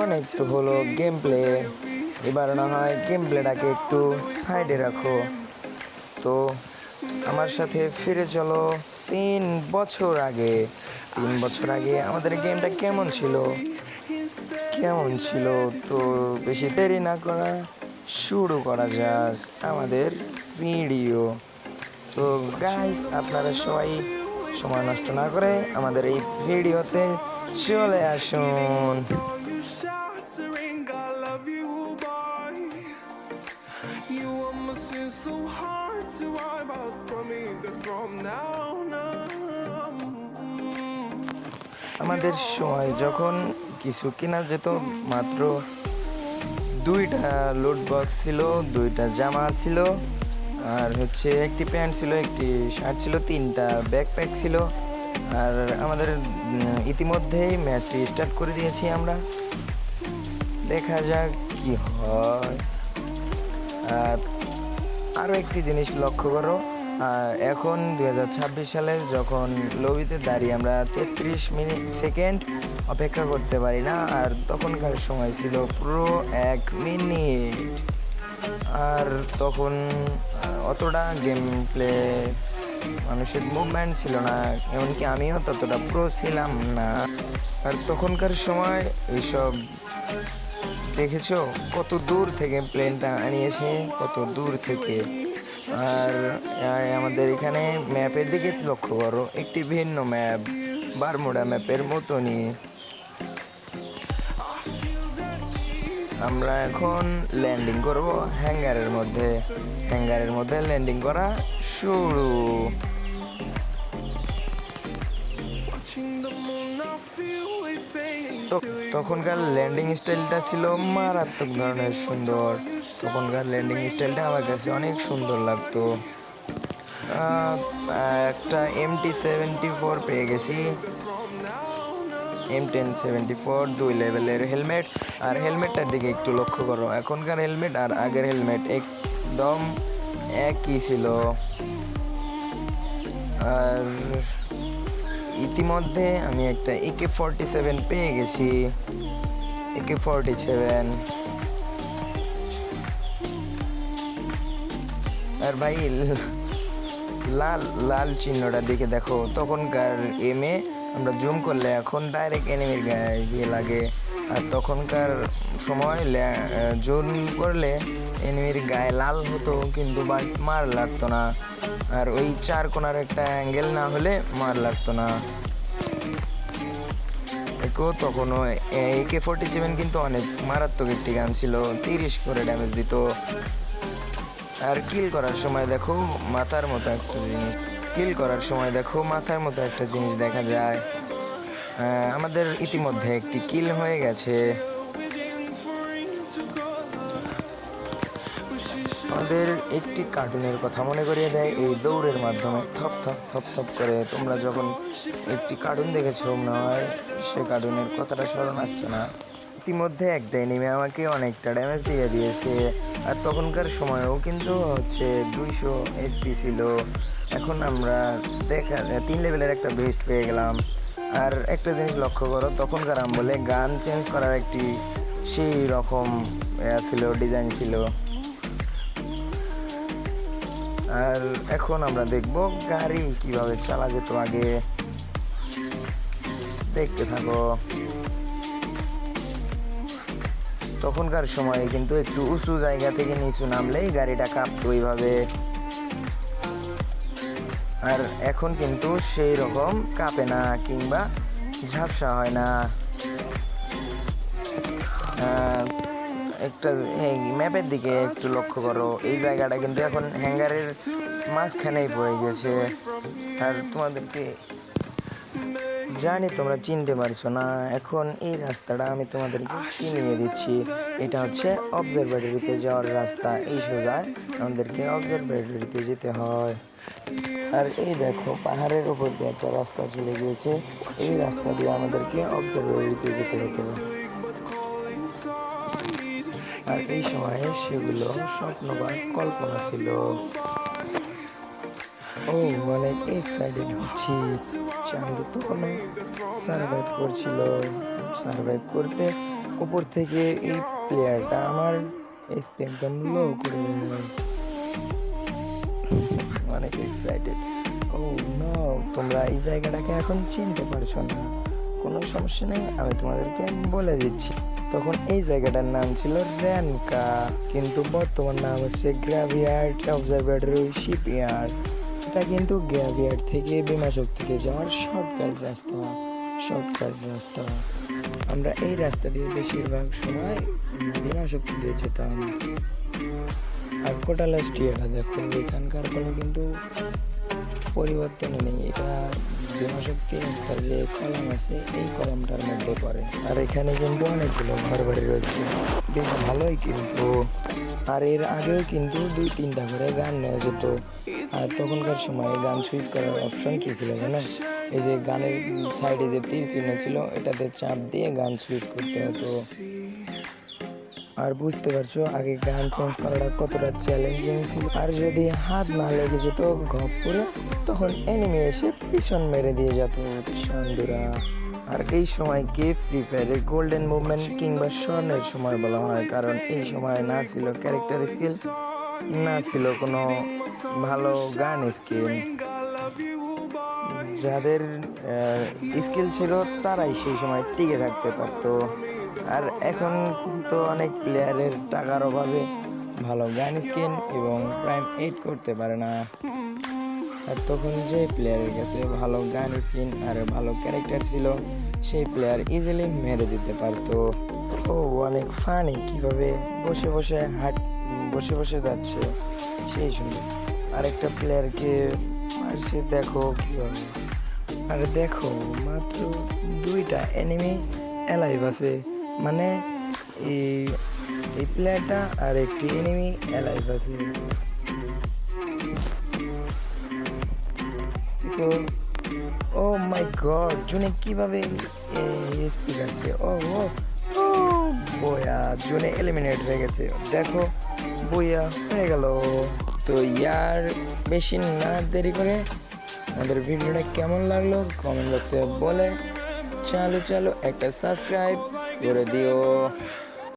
অনেক তো হলো গেম প্লে, এবার না হয় গেম প্লেটাকে একটু সাইডে রাখো। তো আমার সাথে ফিরে চলো 3 বছর আগে। 3 বছর আগে আমাদের গেমটা কেমন ছিল। তো বেশি দেরি না করা, শুরু করা যাক আমাদের ভিডিও। তো গাইস, আপনারা সবাই সময় নষ্ট না করে আমাদের এই ভিডিওতে চলে আসুন। আমাদের সময় যখন কিছু কেনা যেত, মাত্র 2টা লুট বক্স ছিল, 2টা জামা ছিল, আর হচ্ছে একটি প্যান্ট ছিল, একটি শার্ট ছিল, 3টা ব্যাকপ্যাক ছিল। আর আমাদের ইতিমধ্যেই ম্যাচটি স্টার্ট করে দিয়েছি আমরা। দেখা যাক কি হয়। আরও একটি জিনিস লক্ষ্য করো, এখন 2026 সালে যখন লবিতে দাঁড়িয়ে আমরা 33 সেকেন্ড অপেক্ষা করতে পারি না, আর তখনকার সময় ছিল পুরো 1 মিনিট। আর তখন অতটা গেম প্লে, মানুষের মুভমেন্ট ছিল না, এমনকি আমিও ততটা প্রো ছিলাম না। আর তখনকার সময় এইসব দেখেছো কত দূর থেকে প্লেনটা আনিয়েছে, কত দূর থেকে। আর আমাদের এখানে ম্যাপের দিকে লক্ষ্য করো, একটি ভিন্ন ম্যাপ, বারমুডা ম্যাপের মতনই। আমরা এখন ল্যান্ডিং করব হ্যাঙ্গারের মধ্যে ল্যান্ডিং করা শুরু। তখনকার ল্যান্ডিং স্টাইলটা ছিল মারাত্মক ধরনের সুন্দর। তখনকার ল্যান্ডিং স্টাইলটা আমার কাছে অনেক সুন্দর লাগতো। একটা MT-74 পেয়ে গেছি, M1074, 2 লেভেলের হেলমেট। আর হেলমেটটার দিকে একটু লক্ষ্য করো, এখনকার হেলমেট আর আগের হেলমেট একদম একই ছিল। আর ইতিমধ্যে আমি একটা AK-47 পেয়ে গেছি, AK-47। আর ভাই, লাল লাল চিহ্নটা দেখে দেখো, তখনকার এমে আমরা জুম করলে এখন ডাইরেক্ট এনিমির গায়ে গিয়ে লাগে, আর তখনকার সময় জুম করলে এনিমির গায়ে লাল হতো, কিন্তু মার লাগতো না। আর ওই 4 কোণার একটা অ্যাঙ্গেল না হলে মার লাগতো না। তখনও AK-47 কিন্তু অনেক মারাত্মক একটি গান ছিল, 30 করে ড্যামেজ দিত। আর কিল করার সময় দেখো মাথার মতো একটা জিনিস দেখা যায়। আমাদের ইতিমধ্যে একটি কিল হয়ে গেছে। আমাদের একটি কার্টুনের কথা মনে করিয়ে দেয় এই দৌড়ের মাধ্যমে, থপ থপ থপ থপ করে। তোমরা যখন একটি কার্টুন দেখেছো মনে হয়, সে কার্টুনের কথাটা স্মরণ আসছে না। ইতিমধ্যে একটা এনিমে আমাকে অনেকটা ড্যামেজ দিয়ে দিয়েছে, আর তখনকার সময়েও কিন্তু হচ্ছে 200 HP ছিল। এখন আমরা 3 লেভেলের একটা বেস্ট পেয়ে গেলাম। আর একটা জিনিস লক্ষ্য করো, তখনকার আমলে গান চেঞ্জ করার একটি সেই রকম ছিল, ডিজাইন ছিল। আর এখন আমরা দেখব গাড়ি কিভাবে চালা যেত আগে। দেখতে থাকো। তখনকার সময়ে কিন্তু একটু উঁচু জায়গা থেকে নিচু নামলেই গাড়িটা কাঁপতো এইভাবে, আর এখন কিন্তু সেই রকম কাঁপে না কিংবা ঝাপসা হয় না। একটা ম্যাপের দিকে একটু লক্ষ্য করো, এই জায়গাটা কিন্তু এখন হ্যাঙ্গারের মাঝখানেই পড়ে গেছে। আর তোমাদেরকে জানি তোমরা চিনতে পারছো না, এখন এই রাস্তাটা আমি তোমাদেরকে চিনিয়ে দিচ্ছি। এটা হচ্ছে অবজারভেটরিতে যাওয়ার রাস্তা। এই সোজা আমাদেরকে অবজারভেটরিতে যেতে হয়। আর এই দেখো, পাহাড়ের উপর দিয়ে একটা রাস্তা চলে গিয়েছে, এই রাস্তা দিয়ে আমাদেরকে অবজারভেটরিতে যেতে হতো। আর এই সময়ে সেগুলো স্বপ্ন বা কল্পনা ছিল। অনেক এক্সাইটেড হচ্ছি। চাঁদ তখন সার্ভাইভ করতে উপর থেকে এই প্লেয়ারটা আমার এসপি একদম লো করে দেয়। অনেক এক্সাইটেড। ও নো, তোমরা এই জায়গাটাকে এখন চিনতে পারছো না, কোনো সমস্যা নেই, আমি তোমাদেরকে বলে দিচ্ছি। তখন এই জায়গাটার নাম ছিল র্যানকা, কিন্তু বর্তমান নাম হচ্ছে গ্র্যাভিয়ার্ড অবজারভেটরি শিপইয়ার্ড। এটা কিন্তু গ্র্যাভিয়ার্ড থেকে বিমা শক্তিতে যাওয়ার শর্টকাট রাস্তা। আমরা এই রাস্তা দিয়ে বেশিরভাগ সময় বিমা শক্তি দিয়ে যেতাম। আর কোটালাস্টিয়াটা দেখো, এখানকার কোনো কিন্তু পরিবর্তন নেই, এটা বিমা শক্তির একটা যে কলাম আছে এই কলামটার মধ্যে পড়ে। আর এখানে কিন্তু অনেকগুলো ঘর বাড়ি রয়েছে, বেশ ভালোই কিন্তু। আর এর আগেও কিন্তু 2-3টা করে গান নেওয়া যেত। আর তখনকার সময় গান সুইচ করার অপশন কী ছিল জানো? এই যে গানের সাইডে যে তীর চিহ্ন ছিল এটাতে চাপ দিয়ে গান সুইচ করতে হতো। আর বুঝতে পারছো আগে গান চেঞ্জ করাটা কতটা চ্যালেঞ্জিং ছিল। আর যদি হাত না লেগে যেত ঘপ করে, তখন এনিমি এসে পিছন মেরে দিয়ে যেত চান্দুরা। আর এই সময়কে ফ্রি ফায়ারের গোল্ডেন মুভমেন্ট কিংবা স্বর্ণের সময় বলা হয়, কারণ এই সময় না ছিল ক্যারেক্টার স্কিল, না ছিল কোনো ভালো গান স্কিল। যাদের স্কিল ছিল তারাই সেই সময় টিকে থাকতে পারতো। আর এখন তো অনেক প্লেয়ারের টাকার অভাবে ভালো গান স্কিন এবং প্রাইম 8 করতে পারে না। আর তখন যে প্লেয়ারের কাছে ভালো গান স্কিন আর ভালো ক্যারেক্টার ছিল, সেই প্লেয়ার ইজিলি মেরে দিতে পারতো। ও অনেক ফানি, কীভাবে বসে বসে যাচ্ছে সেই সুন্দর। আরেকটা প্লেয়ারকে মারছে দেখো কীভাবে। আর দেখো মাত্র 2টা এনিমি অ্যালাইভ আছে, মানে এই প্লেয়ারটা আর একটি এনিমি অ্যালাইভ আছে। তো ও মাই গড, জুনে কিভাবে স্পিড আছে। ও ও ও বয়া, জুনে এলিমিনেট হয়ে গেছে, দেখো বইয়া হয়ে গেল। তো ইয়ার বেশি না দেরি করে আমাদের ভিডিওটা কেমন লাগলো কমেন্ট বক্সে বলে চালু একটা সাবস্ক্রাইব করে দিও।